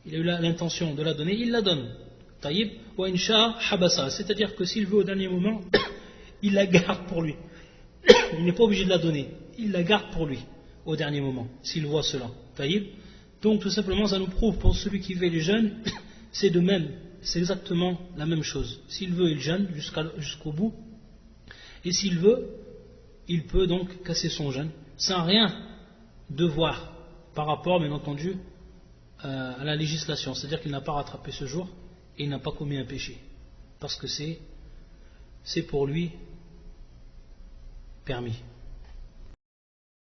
Il a eu l'intention de la donner, il la donne. Taïb, wa insha habasa, c'est-à-dire que s'il veut au dernier moment, il la garde pour lui. Il n'est pas obligé de la donner, il la garde pour lui au dernier moment, s'il voit cela. Taïb. Donc tout simplement, ça nous prouve pour celui qui veut les jeûnes, c'est de même, c'est exactement la même chose. S'il veut, il jeûne jusqu'au bout, et s'il veut, il peut donc casser son jeûne, sans rien devoir par rapport, bien entendu, à la législation, c'est-à-dire qu'il n'a pas rattrapé ce jour et il n'a pas commis un péché, parce que c'est pour lui permis.